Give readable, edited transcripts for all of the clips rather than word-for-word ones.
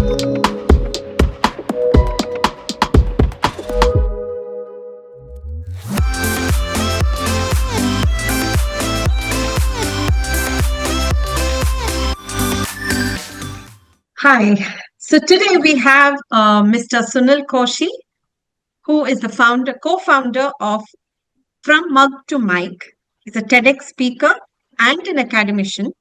Hi. So today we have Mr. Sunil Koshy, who is the co-founder of From Mug to Mic. He's a TEDx speaker and an academician.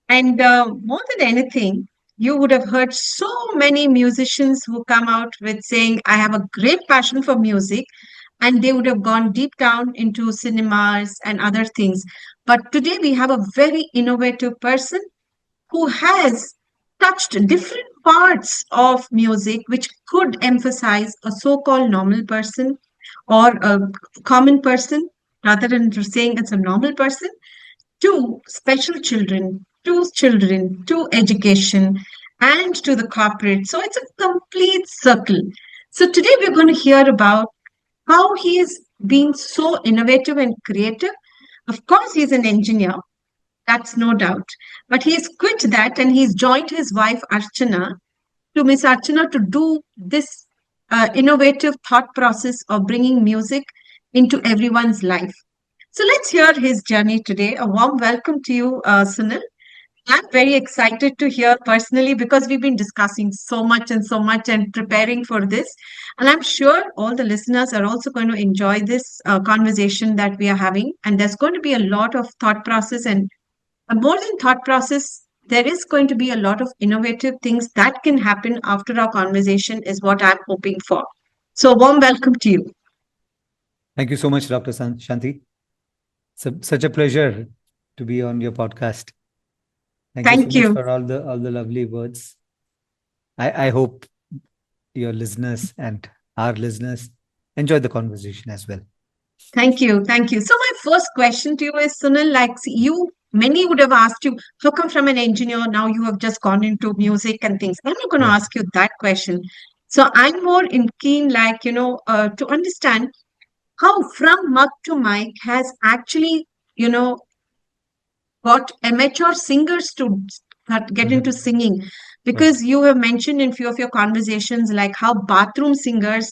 And more than anything, you would have heard so many musicians who come out with saying, I have a great passion for music, and they would have gone deep down into cinemas and other things. But today we have a very innovative person who has touched different parts of music which could emphasize a so-called normal person or a common person rather than saying it's a normal person to special children, to education, and to the corporate. So it's a complete circle. So today we're going to hear about how he's been so innovative and creative. Of course, he's an engineer, that's no doubt. But he's quit that and he's joined his wife Archana to Miss Archana to do this innovative thought process of bringing music into everyone's life. So let's hear his journey today. A warm welcome to you, Sunil. I'm very excited to hear personally because we've been discussing so much and preparing for this. And I'm sure all the listeners are also going to enjoy this conversation that we are having. And there's going to be a lot of thought process and more than thought process, there is going to be a lot of innovative things that can happen after our conversation, is what I'm hoping for. So, warm welcome to you. Thank you so much, Dr. Shanti. Such a pleasure to be on your podcast. Thank you so much for all the lovely words. I hope your listeners and our listeners enjoy the conversation as well. Thank you. Thank you. So, my first question to you is, Sunil, like you, many would have asked you, how come from an engineer now you have just gone into music and things? I'm not going to ask you that question. So, I'm more keen, like, to understand how From Mug to Mic has actually, got amateur singers to get into singing. Because you have mentioned in few of your conversations, like how bathroom singers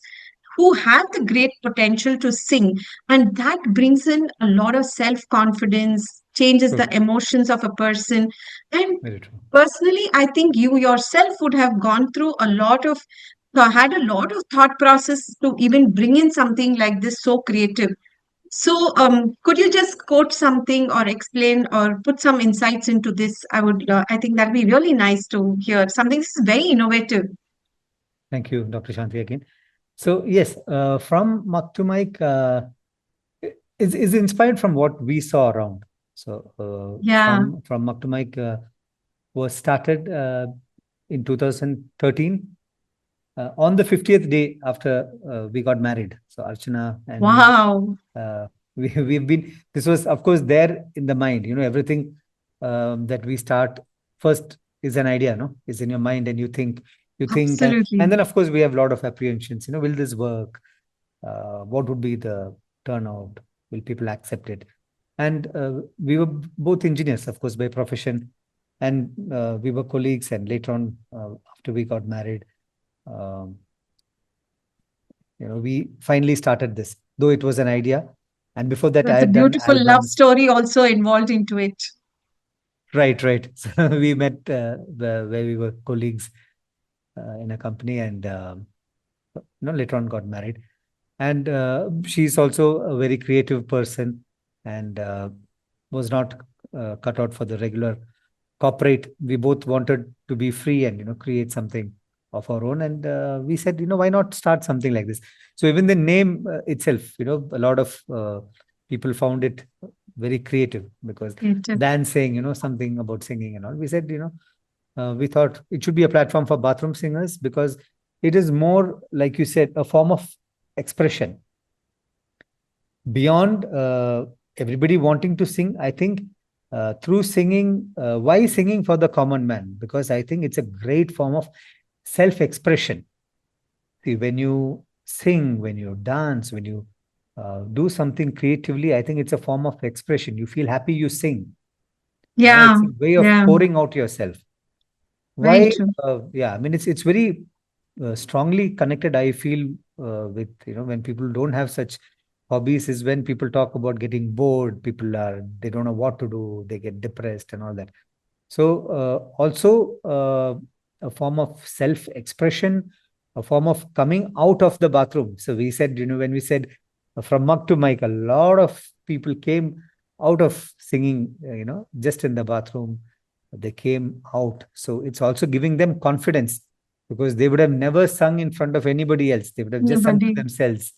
who have the great potential to sing, and that brings in a lot of self-confidence, changes the emotions of a person. And personally, I think you yourself would have gone through a lot of had a lot of thought process to even bring in something like this so creative. So, could you just quote something or explain or put some insights into this? I think that'd be really nice to hear. Something this is very innovative. Thank you, Dr. Shanti, again. So, yes, From Mug to Mic is inspired from what we saw around. So, from Mug to Mic was started in 2013. On the 50th day after we got married. So Archana and we've been, this was of course there in the mind, everything that we start first is an idea, is in your mind and you think, and then of course we have a lot of apprehensions, will this work? What would be the turnout? Will people accept it? And we were both engineers, of course, by profession, and we were colleagues, and later on after we got married, we finally started this, though it was an idea. And before that, I had done beautiful love story also involved into it. Right. So we met where we were colleagues in a company, and later on got married. And she's also a very creative person, and was not cut out for the regular corporate. We both wanted to be free and create something of our own, and we said, why not start something like this? So even the name itself, a lot of people found it very creative, because Dan saying, something about singing and all. We said, we thought it should be a platform for bathroom singers, because it is more, like you said, a form of expression. Beyond everybody wanting to sing, I think through singing, why singing for the common man? Because I think it's a great form of self-expression. See, when you sing, when you dance, when you do something creatively, I think it's a form of expression. You feel happy, you sing. Yeah. It's a way of pouring out yourself. Very Why? true. Yeah, I mean, it's very strongly connected. I feel with when people don't have such hobbies is when people talk about getting bored. They don't know what to do. They get depressed and all that. So also a form of self-expression, a form of coming out of the bathroom. So we said, when we said from mug to mic, a lot of people came out of singing, just in the bathroom. They came out. So it's also giving them confidence because they would have never sung in front of anybody else. They would have just sung to Nobody. themselves.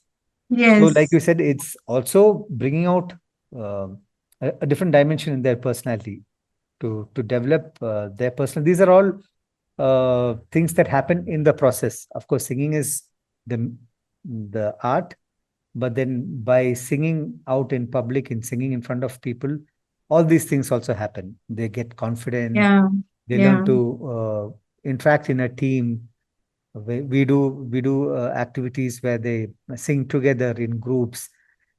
So, like Yes. you said, it's also bringing out a different dimension in their personality to develop their personal. These are all things that happen in the process. Of course, singing is the art, but then by singing out in public and singing in front of people, all these things also happen. They get confident. Yeah. They learn Yeah. to interact in a team. We do activities where they sing together in groups,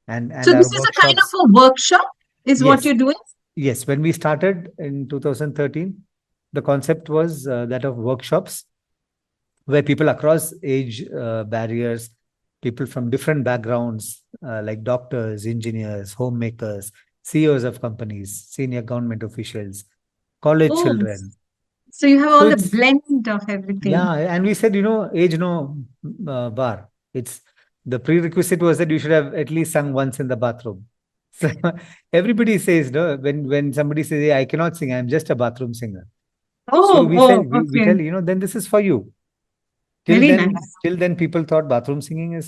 and So our this is a kind workshops. of a workshop, is what Yes, you're doing? yes. When we started in 2013, the concept was that of workshops where people across age barriers, people from different backgrounds, like doctors, engineers, homemakers, CEOs of companies, senior government officials, college Oh, children. so you have So all the it's, blend of everything. yeah, and we said, age no bar. It's the prerequisite was that you should have at least sung once in the bathroom. So everybody says, no, when somebody says, "Hey, I cannot sing, I'm just a bathroom singer." So Oh, we oh, said, we okay. tell, then this is for you. Till Very then, nice. till then, people thought bathroom singing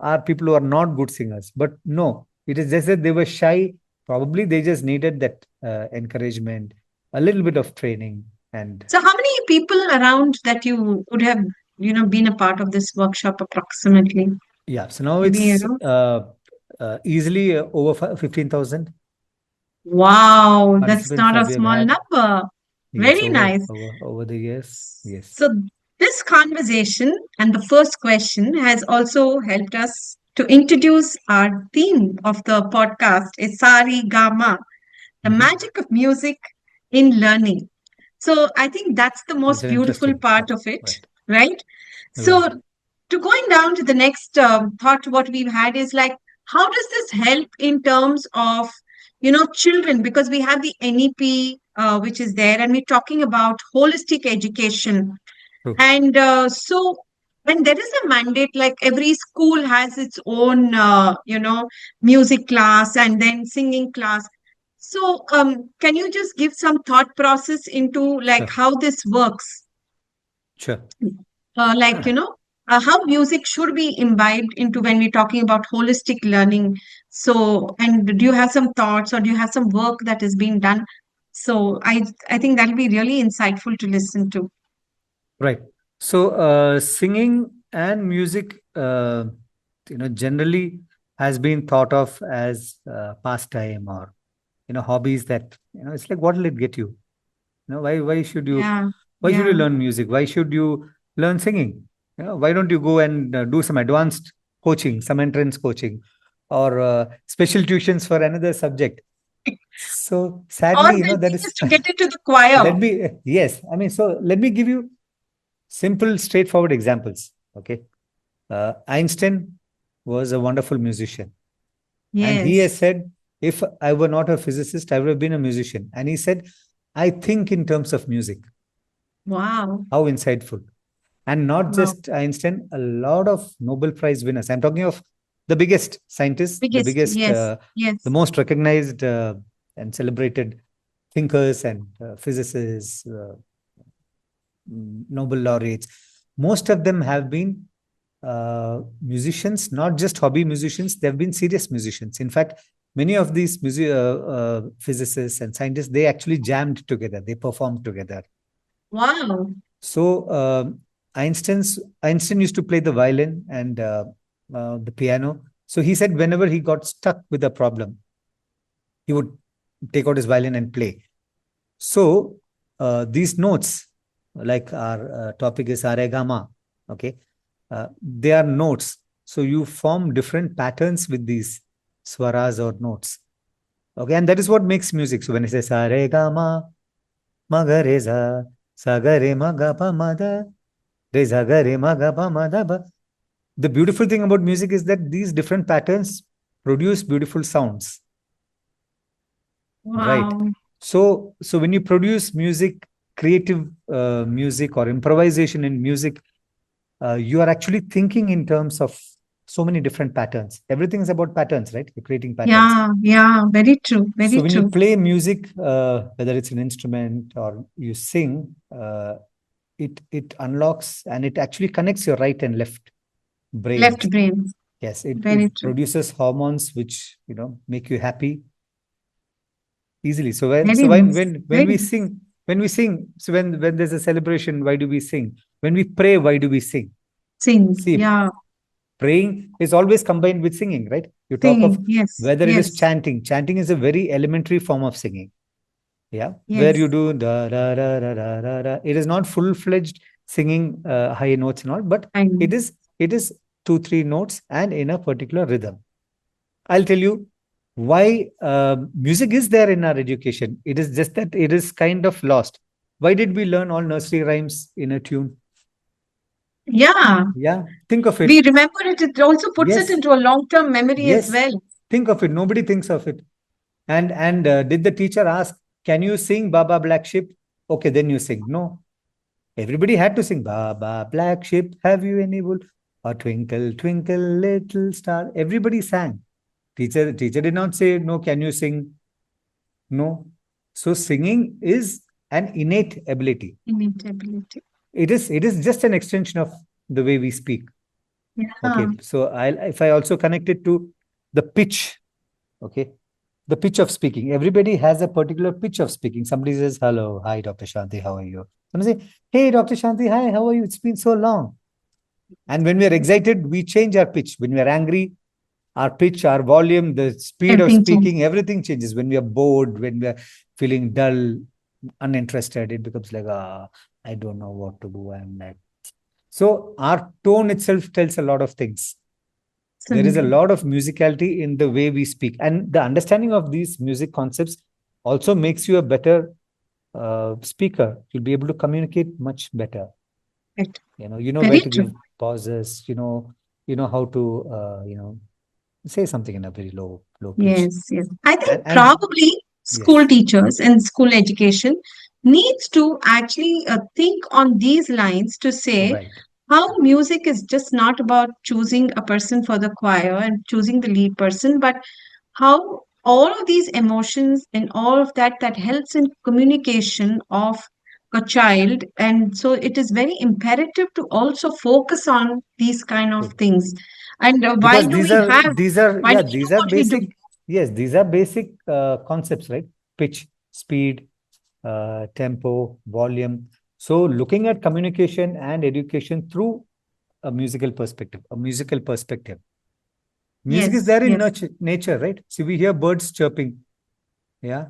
are people who are not good singers. But no, it is just that they were shy. Probably they just needed that encouragement, a little bit of training, and So how many people around that you would have, been a part of this workshop approximately? yeah. So now Maybe, it's easily over 15,000 wow, that's participants not that a we have small had. number. Yes, Very over nice. over over the years. Yes. So this conversation and the first question has also helped us to introduce our theme of the podcast, is Sari Gama, the Hmm. magic of music in learning. So I think that's the That's most an beautiful interesting. part Yeah. of it, Right. right? Right. So to going down to the next thought, what we've had is like, how does this help in terms of, children? Because we have the NEP, which is there, and we're talking about holistic education. True. And so when there is a mandate, like every school has its own, music class and then singing class. So can you just give some thought process into like Sure. how this works? Sure. Like, how music should be imbibed into when we're talking about holistic learning. So, and do you have some thoughts or do you have some work that is being done? So I think that'll be really insightful to listen to. Right. So, singing and music, generally has been thought of as pastime or hobbies that it's like, what will it get you? Why should you Yeah, why should you yeah. learn music? Why should you learn singing? Why don't you go and do some advanced coaching, some entrance coaching, or special tuitions for another subject? So Or sadly, the that thing is is to get into the choir. let me yes. I mean, so let me give you simple, straightforward examples. Okay. Einstein was a wonderful musician. And he has Yes. said, if I were not a physicist, I would have been a musician. And he said, I think in terms of music. Wow. How insightful. And not Wow. just Einstein, a lot of Nobel Prize winners. I'm talking of the biggest scientists, Biggest. Yes. the Yes. most recognized and celebrated thinkers and physicists, Nobel laureates. Most of them have been musicians, not just hobby musicians, they've been serious musicians. In fact, many of these physicists and scientists, they actually jammed together, they performed together. Wow. So Einstein used to play the violin and the piano. So he said whenever he got stuck with a problem, he would take out his violin and play. So these notes, like our topic is Aregama, okay, they are notes. So you form different patterns with these swaras or notes. Okay, and that is what makes music. So when it says Aregama, Magareza, Sa ga re ma ga pa ma da. Re sa ga re ma ga pa ma da ba. The beautiful thing about music is that these different patterns produce beautiful sounds, right? Wow. So when you produce music, creative music or improvisation in music, you are actually thinking in terms of so many different patterns. Everything is about patterns, right? You're creating patterns. Yeah, yeah, very true, So very when you true. play music, whether it's an instrument or you sing, it unlocks and it actually connects your right and left Left brains. brain, Yes, it very true, produces hormones which make you happy easily. So when very so when nice, when when very we nice. sing, so when there's a celebration, why do we sing? When we pray, why do we sing? Sing, See, yeah, praying is always combined with singing, right? You talk of singing, yes, whether it is yes, chanting. Chanting is a very elementary form of singing. Yeah, where you yes, do da da da da da da. Da. It is not full-fledged singing high notes and all, but I know. it is two, three notes and in a particular rhythm. I'll tell you why music is there in our education. It is just that it is kind of lost. Why did we learn all nursery rhymes in a tune? Yeah, Yeah, think of we it. remember it. It also puts it Yes, into a long-term memory as yes, well. think of it. Nobody thinks of it. And did the teacher ask, "Can you sing Baba Black Sheep?" Okay, then you sing. No, everybody had to sing Baba Black Sheep. Have you any wool? Or Twinkle Twinkle Little Star. Everybody sang. Teacher did not say no. Can you sing? No. So singing is an innate ability. Innate ability. It is just an extension of the way we speak. Yeah, Okay. So if I also connect it to the pitch, okay, the pitch of speaking. Everybody has a particular pitch of speaking. Somebody says, "Hello, hi, Dr. Shanti, how are you?" Somebody say, "Hey, Dr. Shanti, hi, how are you? It's been so long." And when we are excited, we change our pitch. When we are angry, our pitch, our volume, the speed of everything changes. speaking, everything changes. When we are bored, when we are feeling dull, uninterested, it becomes like, I don't know what to do. I'm like, so our tone itself tells a lot of things. There is a Absolutely. lot of musicality in the way we speak. And the understanding of these music concepts also makes you a better speaker. You'll be able to communicate much better. Right. You know where Very to true. give pauses. You know how to say something in a very low pitch. Yes, yes. I think And probably school yes, teachers and school education needs to actually think on these lines to say right, how music is just not about choosing a person for the choir and choosing the lead person, but how all of these emotions and all of that helps in communication of a child. And so it is very imperative to also focus on these kind of true. things. And why Because do these we are have, these are why do yeah we do these are what we do? basic. Yes, these are basic concepts, right? Pitch, speed, tempo, volume. So looking at communication and education through a musical perspective. Music is Yes, there in yes. nature, right? See, we hear birds chirping. Yeah,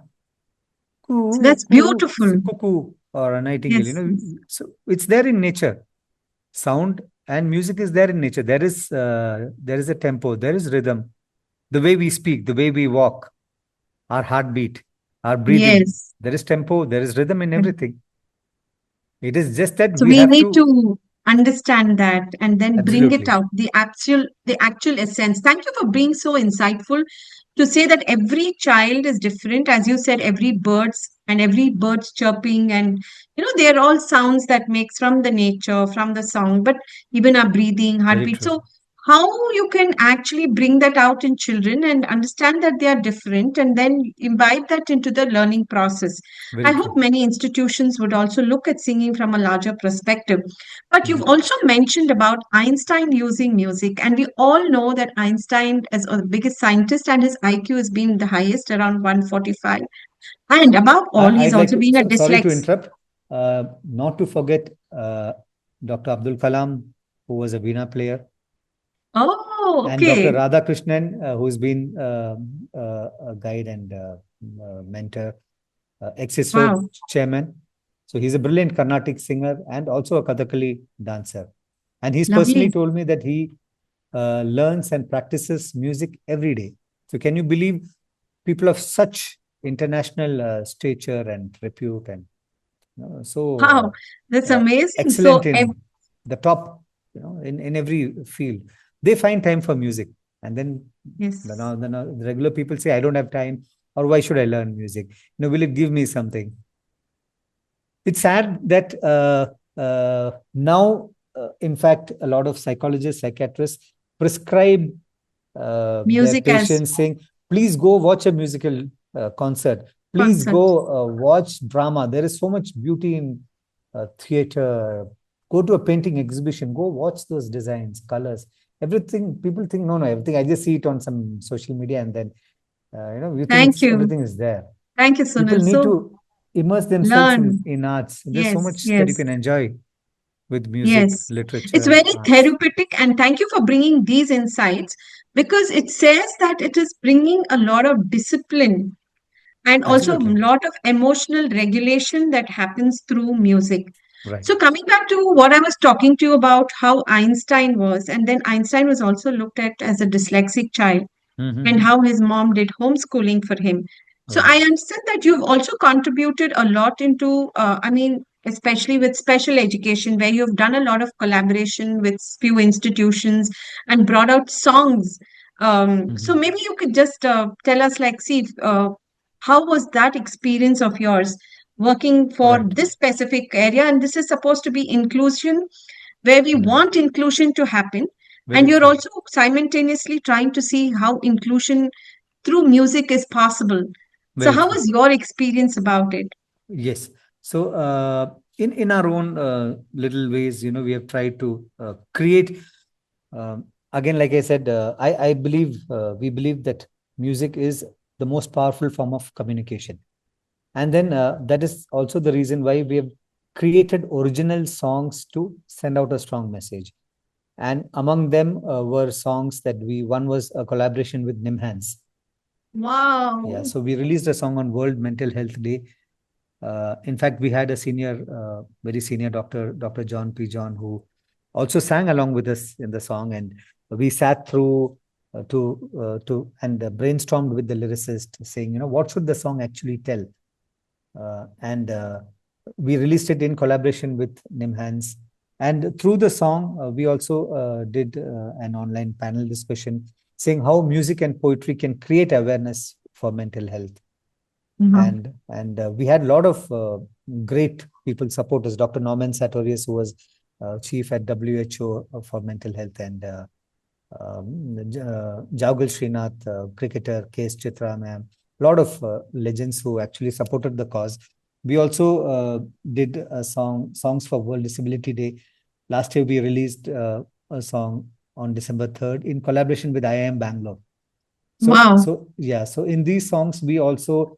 So coo that's coo, beautiful. cuckoo or a nightingale. Yes, yes. So it's there in nature. Sound and music is there in nature. There is a tempo, there is rhythm. The way we speak, the way we walk, our heartbeat, our breathing. Yes. There is tempo, there is rhythm in everything. It is just that So we we have need to to understand that and then bring it absolutely out, the actual essence. Thank you for being so insightful to say that every child is different. As you said, every bird's chirping and they're all sounds that makes from the nature, from the song, but even our breathing, very heartbeat. true, So how you can actually bring that out in children and understand that they are different and then imbibe that into the learning process. I very hope true. many institutions would also look at singing from a larger perspective. But you've Mhm. also mentioned about Einstein using music, and we all know that Einstein is the biggest scientist and his IQ has been the highest, around 145. And above all, he's I'd like also to being a sorry to dyslexic. interrupt. Not to forget Dr. Abdul Kalam, who was a Veena player, Oh, and Dr. okay. Radhakrishnan, who's been a guide and mentor, ex-ISRO Wow. chairman. So he's a brilliant Carnatic singer and also a Kathakali dancer. And he's personally Lovely. told me that he learns and practices music every day. So can you believe people of such international stature and repute and Wow, So that's amazing. excellent in the top, in every field. They find time for music, and then yes, the regular people say, "I don't have time," or "Why should I learn music? Will it give me something?" It's sad that now, in fact, a lot of psychologists, psychiatrists prescribe their music as patients, saying, please go watch a musical concert. Please concert. go watch drama. There is so much beauty in theater. Go to a painting exhibition. Go watch those designs, colors, everything. People think, no, everything. I just see it on some social media, and then you think Thank it's you. everything is there. Thank you, People Sunil. need So to immerse themselves learn. in arts. There's so Yes, much that you yes. can enjoy with music, Yes, it's literature, very arts. therapeutic, and thank you for bringing these insights because it says that it is bringing a lot of discipline and also a Absolutely. lot of emotional regulation that happens through music. Right. So, coming back to what I was talking to you about how Einstein was, and then Einstein was also looked at as a dyslexic child and Mm-hmm. how his mom did homeschooling for him. So Right. I understand that you've also contributed a lot into, especially with special education, where you've done a lot of collaboration with few institutions and brought out songs. So Mm-hmm. maybe you could just tell us, like, see, how was that experience of yours working for Right. this specific area? And this is supposed to be inclusion, where we Right. want inclusion to happen. And Very you're true. also simultaneously trying to see how inclusion through music is possible. So, Very how true. was your experience about it? Yes. So, in our own little ways, we have tried to create. Again, like I said, I believe we believe that music is the most powerful form of communication, and then that is also the reason why we have created original songs to send out a strong message. And among them were songs that we one was a collaboration with Nimhans. Yeah, Wow. so we released a song on World Mental Health Day. In fact, we had a very senior doctor, Dr. John P. John, who also sang along with us in the song, and we sat through to and brainstormed with the lyricist, saying, what should the song actually tell? And we released it in collaboration with Nimhans. And through the song, we also did an online panel discussion saying how music and poetry can create awareness for mental health. Wow. And we had a lot of great people support us. Dr. Norman Sartorius, who was chief at WHO for mental health, and Jaugal Srinath, cricketer, K.S. Chitra ma'am, a lot of legends who actually supported the cause. We also did songs for World Disability Day. Last year, we released a song on December 3rd in collaboration with IIM Bangalore. Wow. So in these songs, we also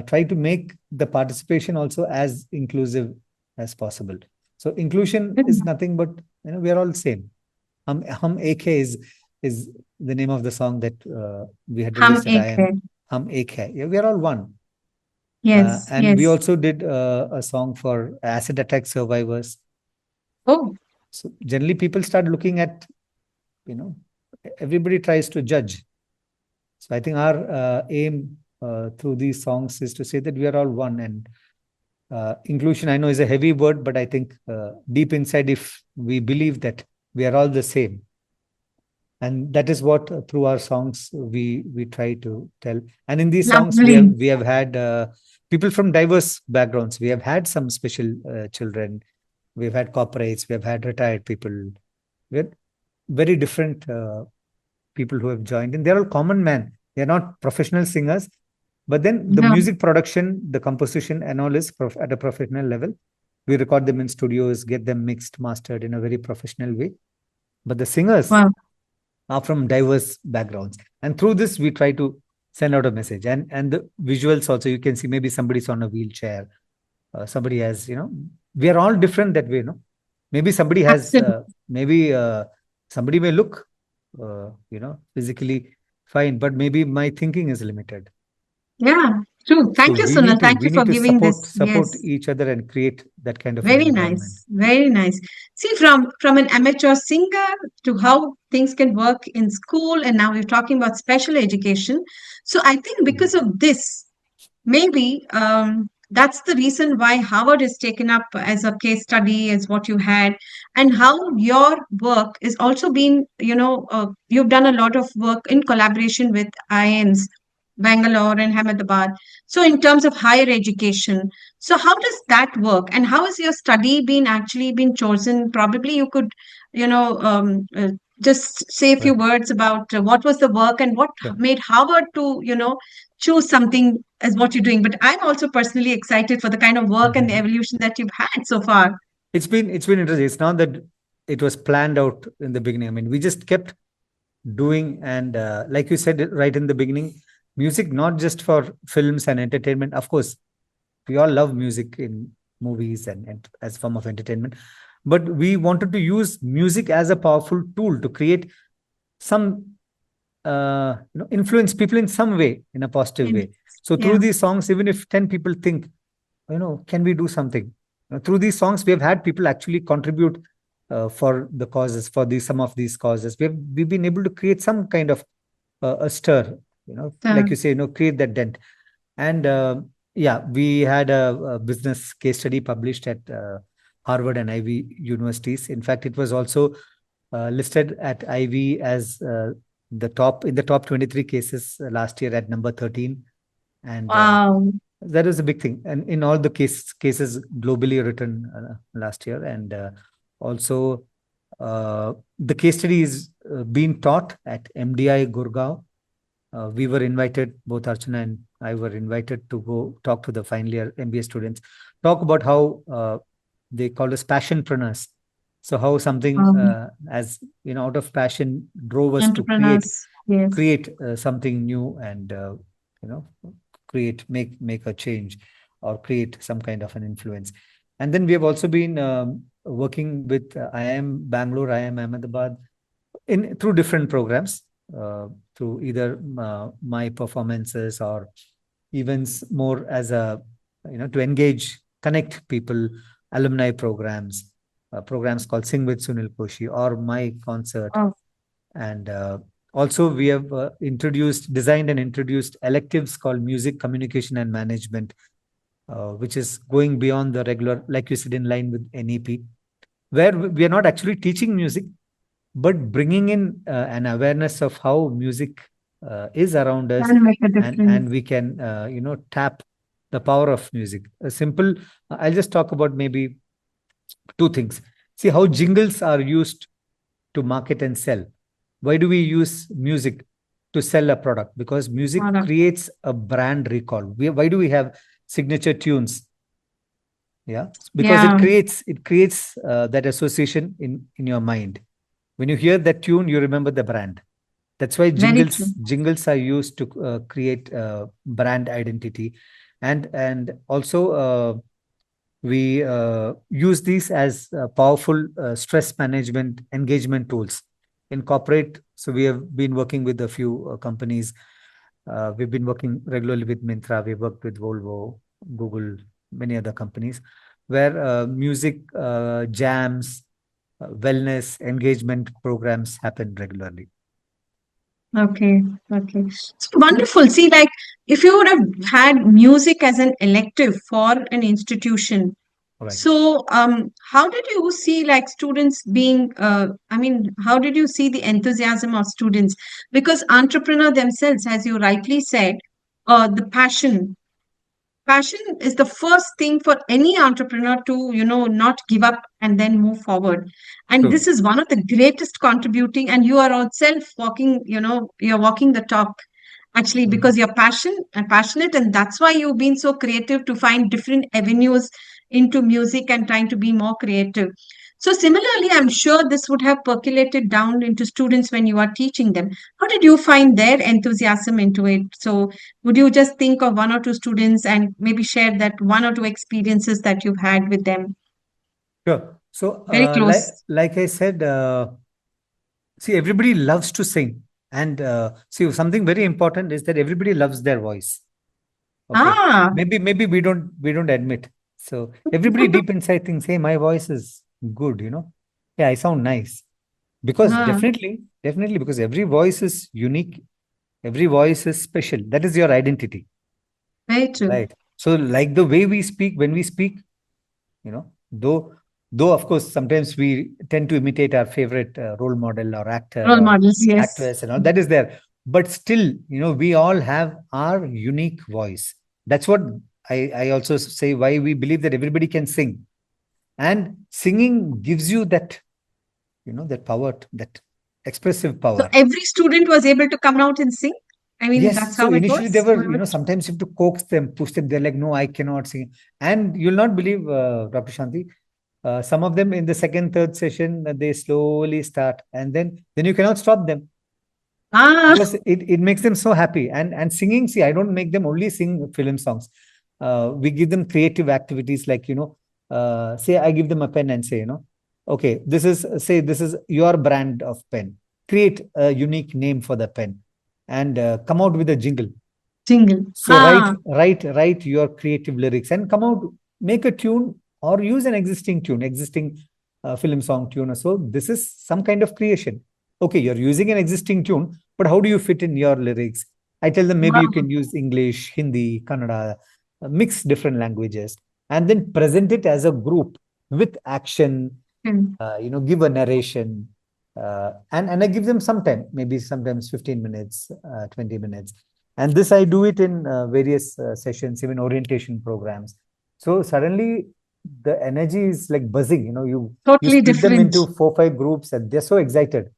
try to make the participation also as inclusive as possible. So inclusion is nothing but, we are all same. Hum Ek Hai is the name of the song that we had Hum released at ek IM. hai. Hum Ek Hai. Yeah, we are all one. Yes, And we yes. also did a song for acid attack survivors. Oh, So generally, people start looking at, you know, everybody tries to judge. So I think our aim through these songs is to say that we are all one. And inclusion, I know, is a heavy word, but I think deep inside, if we believe that we are all the same, and that is what through our songs we try to tell. And in these songs, we have lovely. we have had people from diverse backgrounds. We have had some special children. We've had corporates. We have had retired people. We had very different people who have joined, and they're all common men. They're not professional singers, but then the Yeah. music production, the composition, and all is at a professional level. We record them in studios, get them mixed, mastered in a very professional way. But the singers Wow. are from diverse backgrounds, and through this we try to send out a message. And the visuals also, you can see maybe somebody's on a wheelchair, somebody has, we are all different that way, maybe somebody has Absolutely. maybe somebody may look physically fine, but maybe my thinking is limited. Yeah, true. So Thank you, we Sunil. need to Thank you we for need to giving support this. support Yes. each other and create that kind of an Very environment. nice. Very nice. See, from an amateur singer to how things can work in school, and now we're talking about special education. So I think Mhm. because of this, maybe that's the reason why Harvard is taken up as a case study, as what you had, and how your work is also been, you've done a lot of work in collaboration with IIMs, Bangalore and Ahmedabad. So, in terms of higher education, so how does that work, and how has your study been actually been chosen? Probably you could, you know, just say a few Right. words about what was the work and what Sure. made Harvard to, choose something as what you're doing. But I'm also personally excited for the kind of work and the Mhm. evolution that you've had so far. It's been interesting. It's not that it was planned out in the beginning. I mean, we just kept doing, and like you said right in the beginning, music not just for films and entertainment. Of course, we all love music in movies and as form of entertainment, but we wanted to use music as a powerful tool to create some influence people in some way, in a positive And way. So through yeah, these songs, even if 10 people think, can we do something? Through these songs, we have had people actually contribute for the causes, for these some of these causes. We've been able to create some kind of a stir, uh, like you say, create that dent. And yeah, we had a business case study published at Harvard and Ivy universities. In fact, it was also listed at Ivy as the top 23 cases last year at number 13. And wow. that is a big thing. And in all the cases globally written last year. And also, the case study is being taught at MDI Gurgaon. We were invited, both Archana and I were invited to go talk to the final year MBA students, talk about how they call us passionpreneurs. So how something as out of passion drove us to Entrepreneurs, yes. create something new, and you know make a change or create some kind of an influence. And then we have also been working with IIM Bangalore, IIM Ahmedabad, in through different programs, through either my performances or events, more as a to engage, connect people, alumni programs, programs called Sing with Sunil Koshy or my concert. Oh, And also we have designed and introduced electives called music communication and management, which is going beyond the regular, like you said, in line with NEP, where we are not actually teaching music, but bringing in an awareness of how music is around us, can make a and difference. we can tap the power of music. A simple, I'll just talk about maybe two things. See how jingles are used to market and sell. Why do we use music to sell a product? Because music Product. creates a brand recall. Why do we have signature tunes? Yeah, because Yeah, it creates that association in your mind. When you hear that tune, you remember the brand. That's why very jingles true. jingles are used to create brand identity. And also we use these as powerful stress management engagement tools in corporate. So we have been working with a few companies. We've been working regularly with Mintra. We worked with Volvo, Google, many other companies, where music jams, wellness engagement programs happen regularly. Okay, okay. So wonderful. See, like if you would have had music as an elective for an institution, Right. so how did you see like students being, I mean, how did you see the enthusiasm of students? Because entrepreneur themselves, as you rightly said, the passion is the first thing for any entrepreneur to not give up and then move forward, and True. this is one of the greatest contributing, and you are yourself walking, you're walking the talk actually, Mhm. because you're passionate, and that's why you've been so creative to find different avenues into music and trying to be more creative. So similarly, I'm sure this would have percolated down into students when you are teaching them. How did you find their enthusiasm into it? So would you just think of one or two students and maybe share that one or two experiences that you've had with them? Sure. So, Very close. like I said, see, everybody loves to sing, and see, something very important is that everybody loves their voice. Okay, Ah, maybe we don't admit. So everybody deep inside thinks, "Hey, my voice is good." Yeah, I sound nice, because ah, definitely, because every voice is unique, every voice is special. That is your identity, very true. right? So like the way we speak, when we speak, you know, though of course sometimes we tend to imitate our favorite role model or actor Role or models, yes. actress and all that is there, but still, you know, we all have our unique voice. That's what I also say, why we believe that everybody can sing, and singing gives you that, you know, that power, that expressive So power. every student was able to come out and sing. I mean, that's Yes, so how it initially they was. were, you know, sometimes you have to coax them, push them. They're like, no, I cannot sing. And you'll not believe, Dr. Shanti, some of them in the second, third session, they slowly start, and then you cannot stop them Ah, because it makes them so happy. And singing, see, I don't make them only sing film songs. We give them creative activities like, you know, say I give them a pen and say, you know, okay, this is your brand of pen. Create a unique name for the pen and come out with a jingle. jingle. So Ah, write your creative lyrics and come out, make a tune or use an existing tune, existing film song tune. So this is some kind of creation. Okay, you're using an existing tune, but how do you fit in your lyrics? I tell them maybe you wow. can use English, Hindi, Kannada, mix different languages, and then present it as a group with action, Hmm. you know, give a narration, and I give them some time, maybe sometimes 15 minutes, 20 minutes, and this I do it in various sessions, even orientation programs. So suddenly the energy is like buzzing. You know, you Totally split them different. into 4 5 groups, and they're so excited.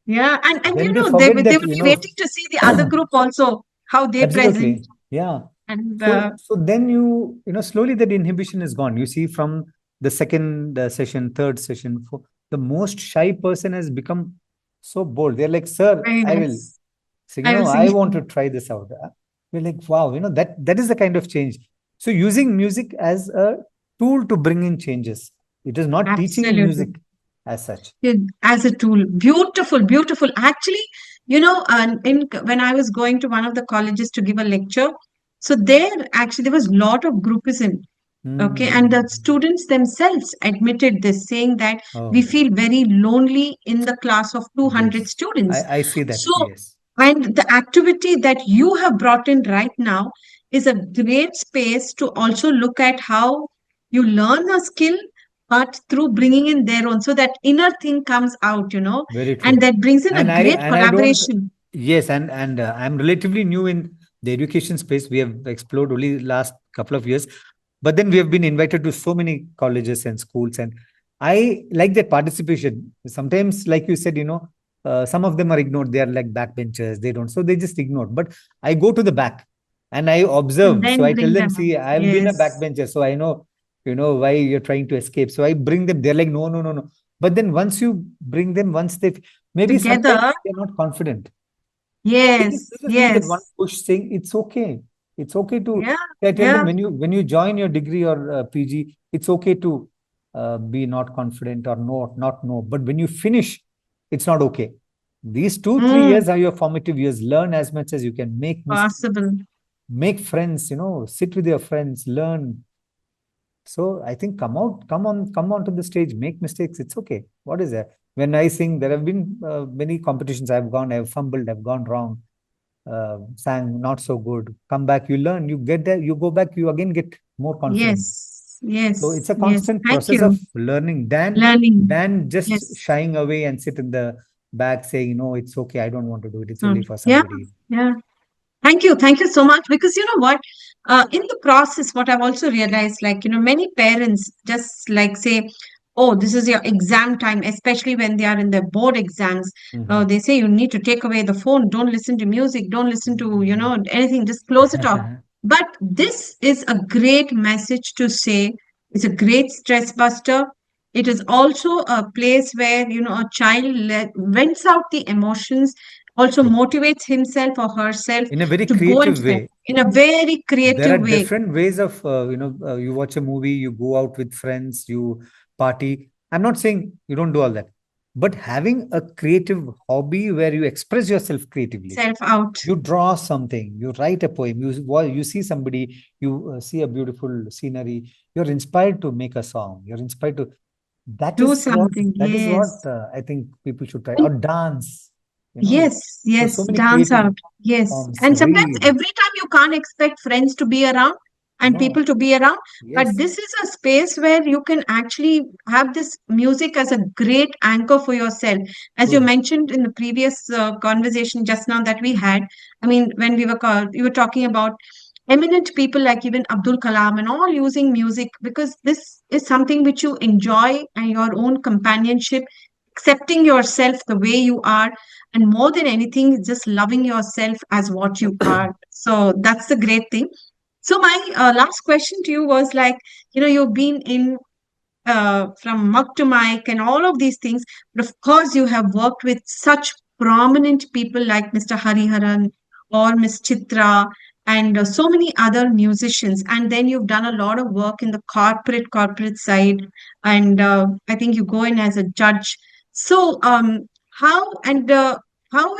Yeah. And Then you they know, they, forget they that, will you be know. waiting to see the other group also, how they present. Absolutely. Yeah. And So then you know, slowly that inhibition is gone. You see, from the second session, third session, the most shy person has become so bold. They're like, sir, very I will nice. sing, you I will know, sing. I want to try this out. We're like, wow, you know, that is the kind of change. So using music as a tool to bring in changes. It is not teaching Absolutely. music as such. Yeah, as a tool. Beautiful, beautiful. Actually, you know, when I was going to one of the colleges to give a lecture, so there actually there was a lot of groupism. Okay, and the Mm. students themselves admitted this, saying that we Oh, feel very lonely in the class of 200 yes. students. I see that. So, Yes. and the activity that you have brought in right now is a great space to also look at how you learn a skill, but through bringing in their own, so that inner thing comes out, Very and true. that brings in a And great I don't. collaboration. Yes, and I'm relatively new in the education space. We have explored only last couple of years, but then we have been invited to so many colleges and schools, and I like that participation. Sometimes, like you said, you know, some of them are ignored. They are like backbenchers. They don't, so they just ignore. But I go to the back and I And observe. So then I tell bring them, them up. see, I've been a Yes, backbencher, so I know, you know, why you're trying to escape. So I bring them. They're like, no, no, no, no. But then once you bring them, once they maybe sometimes together. they're not confident. They Yes, just need that one yes, push saying it's okay. It's okay to. yeah, I tell them yeah. when you join your degree or PG, it's okay to be not confident or not know. But when you finish, it's not okay. These 2 3 years Mm, are your formative years. Learn as much as you can. Make mistakes. possible. Make friends. You know, sit with your friends. Learn. So I think come on to the stage, make mistakes. It's okay. What is that? When I sing, there have been many competitions I've gone, I've fumbled, I've gone wrong, sang not so good. Come back, you learn, you get there, you go back, you again get more confident. Yes, So yes, it's a yes. constant Thank process of you. learning Learning. than just Yes. shying away and sit in the back saying, no, it's okay, I don't want to do it. It's Mm. only for Yeah, somebody. yeah. Thank you. Thank you so much. Because you know what? In the process, what I've also realized, like, many parents just like say, oh, this is your exam time, especially when they are in their board exams. Mhm. They say you need to take away the phone, don't listen to music, don't listen to, anything, just close it off. But this is a great message to say. It's a great stress buster. It is also a place where, a child vents out the emotions, also True. motivates himself or herself In a very to go and creative share way. in a very There are creative way. different ways of you watch a movie, you go out with friends, you party. I'm not saying you don't do all that, but having a creative hobby where you express yourself creatively, Self out. you draw something, you write a poem, you see somebody, you see a beautiful scenery, you're inspired to make a song, you're inspired to, Do something. that is what Yes. I think people should try, And or dance, you know. yes, So yes. many Dance creative out. Yes. forms, And sometimes read. every time you can't expect friends to be around. and No, people to be around. But yes, this is a space where you can actually have this music as a great anchor for yourself. As you true. mentioned in the previous conversation just now that we had, I mean, when we were called, you were talking about eminent people like even Abdul Kalam and all using music, because this is something which you enjoy and your own companionship, accepting yourself the way you are, and more than anything, just loving yourself as what you are. So that's the great thing. So my last question to you was like, you've been in from mug to mic and all of these things, but of course you have worked with such prominent people like Mr. Hariharan or Miss Chitra and so many other musicians. And then you've done a lot of work in the corporate side, and I think you go in as a judge. So how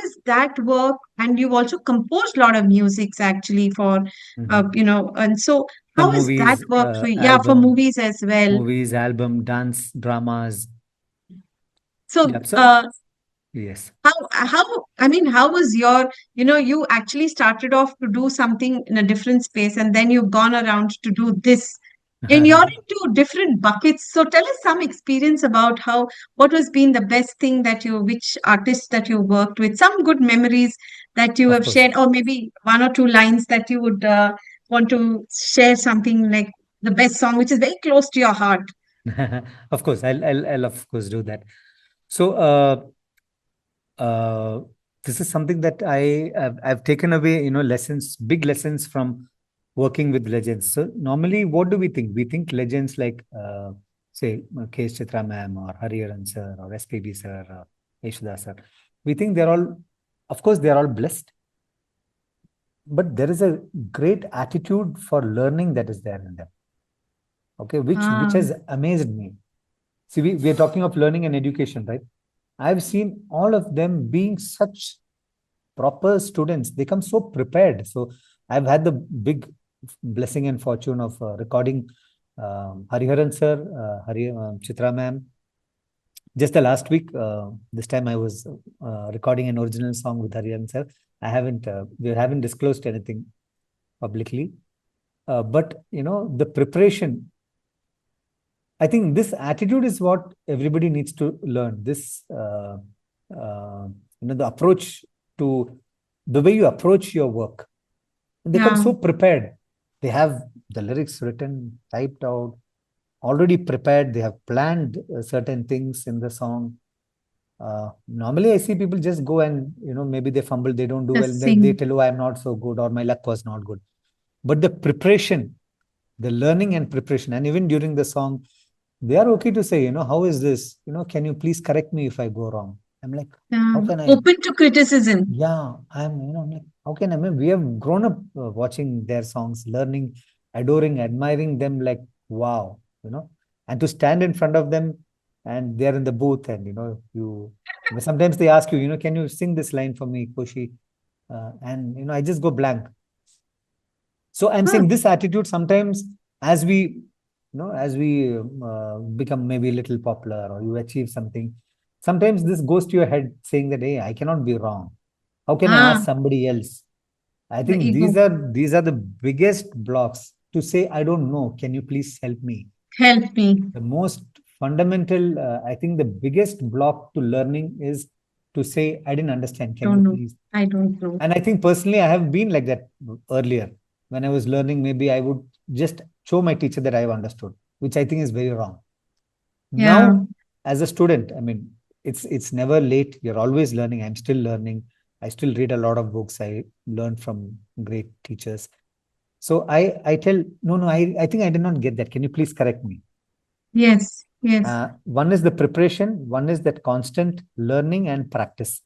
is that work? And you've also composed a lot of musics actually for Mhm. and so Some how is that movies, work for you? Yeah, for album, movies as well. album, dance, dramas. So, Yeah. So yes, how was your, you actually started off to do something in a different space and then you've gone around to do this. And you're into different buckets. So tell us some experience about what was been the best thing which artist that you worked with, some good memories that you of have course. shared, or maybe one or two lines that you would want to share something like the best song, which is very close to your heart. Of course, I'll of course do that. So, uh, this is something that I've taken away, lessons, big lessons from working with legends. So normally, what do we think? We think legends like, say, K.S. Chitra ma'am or Hariharan sir or SPB sir or Yeshoda sir. We think they're all, of course, they're all blessed, but there is a great attitude for learning that is there in them. Okay, which Ah, has amazed me. See, we are talking of learning and education, right? I've seen all of them being such proper students. They come so prepared. So I've had the big blessing and fortune of recording Hariharan sir, Chitra ma'am. Just the last week, this time I was recording an original song with Hariharan sir. We haven't disclosed anything publicly, but the preparation. I think this attitude is what everybody needs to learn. The approach to the way you approach your work. They come yeah, so prepared. They have the lyrics written, typed out, already prepared. They have planned certain things in the song. Normally, I see people just go and maybe they fumble, they don't do well, just and they sing. tell, "Oh, I'm not so good," or "My luck was not good." But the preparation, the learning and preparation, and even during the song, they are okay to say, "How is this? Can you please correct me if I go wrong?" I'm like, Yeah, how can I? open to criticism. Yeah, I'm like, how can I? We have grown up watching their songs, learning, adoring, admiring them, like, wow. And to stand in front of them and they're in the booth and, sometimes they ask you, can you sing this line for me, Koshi? And, I just go blank. So I'm Huh. saying this attitude sometimes as we become maybe a little popular or you achieve something, sometimes this goes to your head saying that, hey, I cannot be wrong. How can I Ah, ask somebody else? I the think these ego. are these are the biggest blocks to say, I don't know. Can you please help me? Help me. The most fundamental, I think the biggest block to learning is to say, I didn't understand. Can you Don't know. please? I don't know. And I think personally, I have been like that earlier. When I was learning, maybe I would just show my teacher that I have understood, which I think is very wrong. Yeah. Now, as a student, I mean, it's never late. You're always learning. I'm still learning. I still read a lot of books. I learned from great teachers. So I tell, no, I think I did not get that. Can you please correct me? Yes. Yes. One is the preparation, one is that constant learning and practice.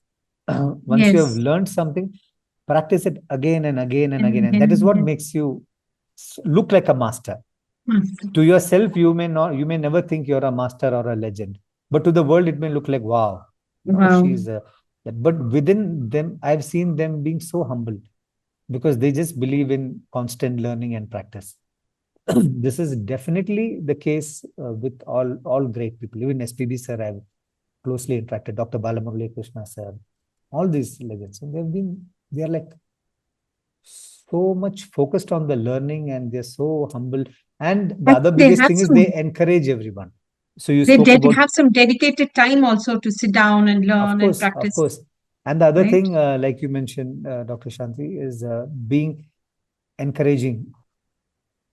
Once you have Yes. learned something, practice it again and again and And again. And again that is and what again. makes you look like a master. Master. To yourself, you may never think you're a master or a legend. But to the world, it may look like, wow, Wow. she's a. But within them, I've seen them being so humble because they just believe in constant learning and practice. This is definitely the case with all great people. Even SPB sir, I've closely interacted. Dr. Balamurali Krishna sir, all these legends, and they are like so much focused on the learning, and they're so humble. And the I other think they biggest have thing is some they encourage everyone. So you they spoke did about, have some dedicated time also to sit down and of learn and course, of practice, course. And the other right? thing, like you mentioned, Dr. Shanti, is being encouraging.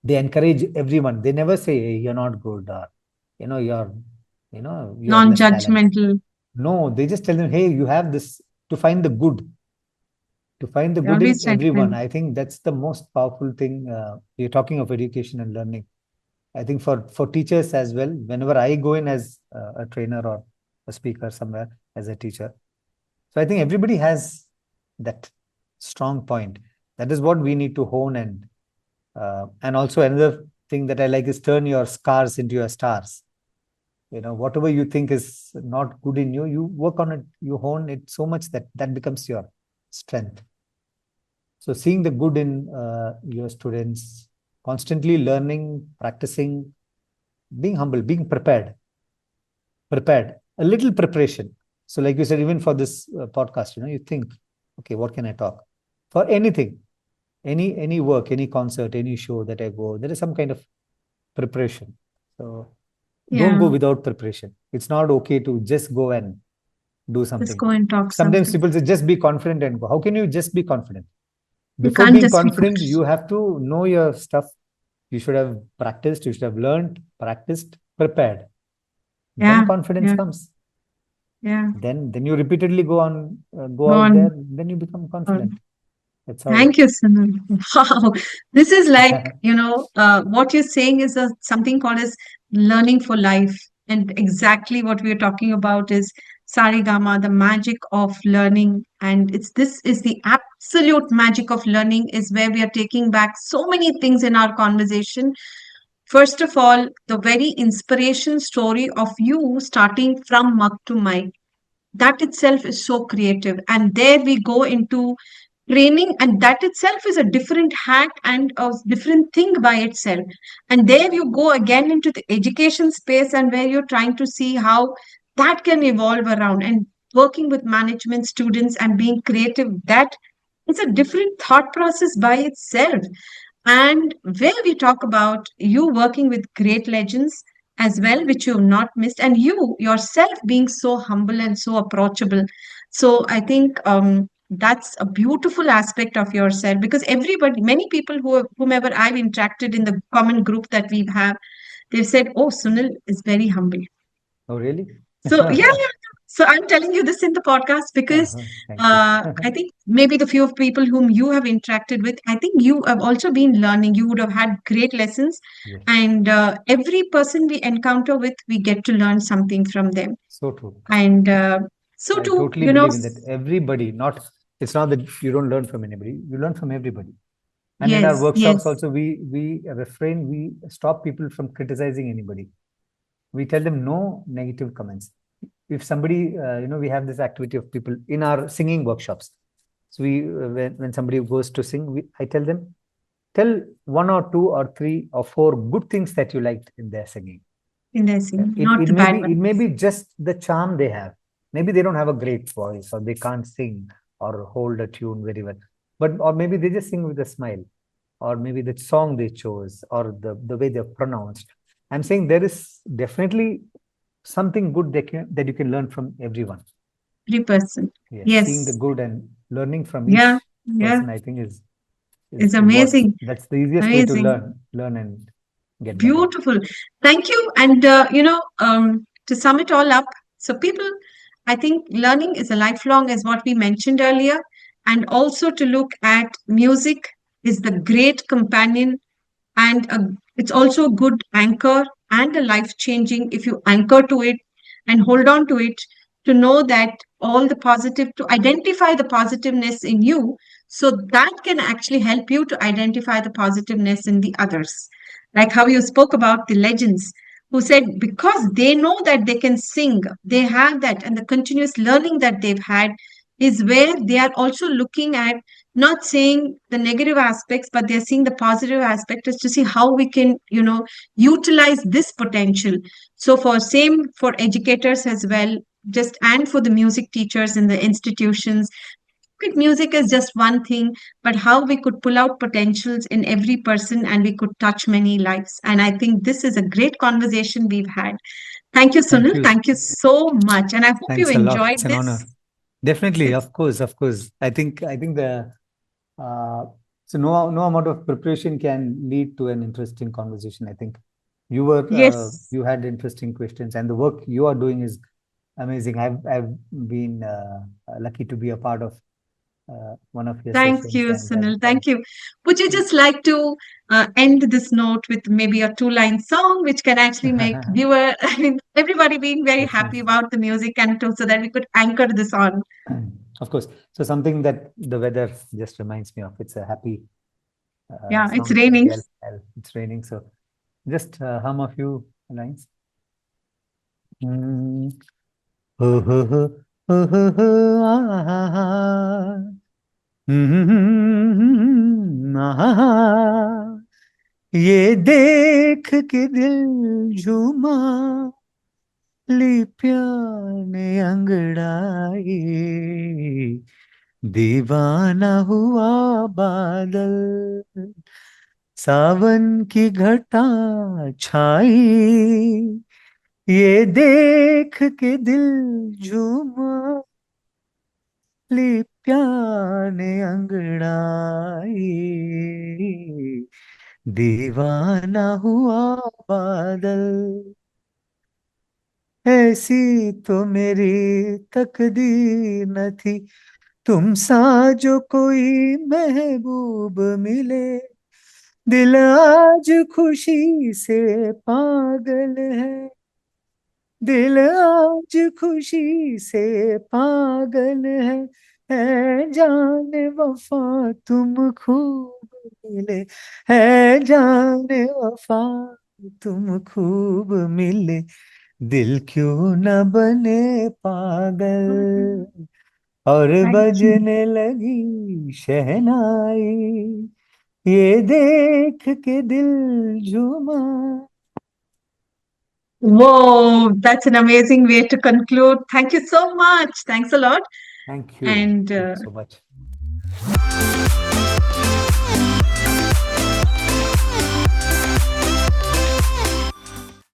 They encourage everyone. They never say, hey, you're not good, or you know, you're, you have less talent. Non-judgmental. No, they just tell them, hey, you have this, to find the good, to find the They good in always try to everyone. find. I think that's the most powerful thing. You're talking of education and learning. I think for teachers as well, whenever I go in as a trainer or a speaker somewhere as a teacher, so I think everybody has that strong point. That is what we need to hone. And also another thing that I like is turn your scars into your stars. Whatever you think is not good in you, you work on it, you hone it so much that that becomes your strength. So seeing the good in your students, constantly learning, practicing, being humble, being prepared, a little preparation. So like you said, even for this podcast, you think, okay, what can I talk? For anything, any work, any concert, any show that I go, there is some kind of preparation. So don't Yeah, go without preparation. It's not okay to just go and do just something. go and talk Sometimes something. people say, just be confident and go. How can you just be confident? You Before can't being just be confident, confident. you have to know your stuff. You should have practiced, you should have learned, practiced, prepared. Then Yeah, confidence yeah, comes. yeah. Then you repeatedly go Go out there, on. then you become uh, confident. That's how. Thank you, Sunil. Wow. This is like, what you're saying is something called as learning for life. And exactly what we're talking about is Sarigama, the magic of learning. And this is the absolute magic of learning, is where we are taking back so many things in our conversation. First of all, the very inspiration story of you starting from mug to mic, that itself is so creative. And there we go into training, and that itself is a different hack and a different thing by itself. And there you go again into the education space, and where you're trying to see how that can evolve around, and working with management students and being creative, that is a different thought process by itself. And where we talk about you working with great legends as well, which you have not missed, and you yourself being so humble and so approachable. So I think that's a beautiful aspect of yourself, because everybody, many people whomever I've interacted in the common group that we have, they've said, "Oh, Sunil is very humble." Oh, really? So yeah. So I'm telling you this in the podcast because Thank you. I think maybe the few of people whom you have interacted with, I think you have also been learning. You would have had great lessons, Yes, and every person we encounter with, we get to learn something from them. so true. And so I to totally believe in that. Everybody, not, it's not that you don't learn from anybody, you learn from everybody. And in our yes, workshops yes, also, we refrain, we stop people from criticizing anybody. We tell them no negative comments. If somebody, we have this activity of people in our singing workshops. So when somebody goes to sing, I tell them, tell one or two or three or four good things that you liked in their singing. in their singing, It, not it the may bad be it one. may be just the charm they have. Maybe they don't have a great voice, or they can't sing or hold a tune very well. But or maybe they just sing with a smile, or maybe the song they chose, or the way they're pronounced. I'm saying there is definitely something good that you can learn from everyone. 3%. Yes, seeing the Yes, good and learning from yeah, each yeah. person, I think is It's what amazing, that's the easiest way to amazing. learn and get better. Beautiful. Thank you. And, to sum it all up, so people, I think learning is a lifelong, as what we mentioned earlier, and also to look at music is the great companion, and it's also a good anchor and a life changing if you anchor to it and hold on to it, to know that all the positive, to identify the positiveness in you, so that can actually help you to identify the positiveness in the others. Like how you spoke about the legends who said because they know that they can sing, they have that, and the continuous learning that they've had is where they are also looking at, not saying the negative aspects, but they're seeing the positive aspect, is to see how we can, utilize this potential. So for same for educators as well, just and for the music teachers in the institutions, Music is just one thing, but how we could pull out potentials in every person and we could touch many lives. And I think this is a great conversation we've had. Thank you, Thank Sunil. you. Thank you so much. And I hope you Thanks a lot. enjoyed It's an honor. this. Definitely, It's, of course, of course. I think the so no amount of preparation can lead to an interesting conversation. I think yes. you had interesting questions, and the work you are doing is amazing. I've been lucky to be a part of one of your Thank sessions, you, and Sunil. Thank you. Would you just like to end this note with maybe a two-line song, which can actually make viewer, I mean, everybody being very happy definitely. about the music, and so that we could anchor this on. Of course. So something that the weather just reminds me of. It's a happy Yeah, it's song. raining. Maybe it's raining, so just hum a few lines. Mm. Ho, ho, ho, ho, ho, ho, ah, ah, ah. Ah, ये देख के दिल झूमा लिपिया ने अंगड़ाई दीवाना हुआ बादल सावन की घटा छाई ये देख के दिल झूमा लिप्या ने अंगड़ाई दीवाना हुआ बादल ऐसी तो मेरी तकदीर न थी तुम सा जो कोई महबूब मिले दिल आज खुशी से पागल है दिल आज खुशी से पागल है जाने वफा तुम खूब मिले है जाने वफा तुम खूब मिले दिल क्यों न बने पागल और Thank you. बजने लगी शहनाई ये देख के दिल झूमा Whoa, that's an amazing way to conclude. Thank you so much. Thanks a lot. Thank you And so much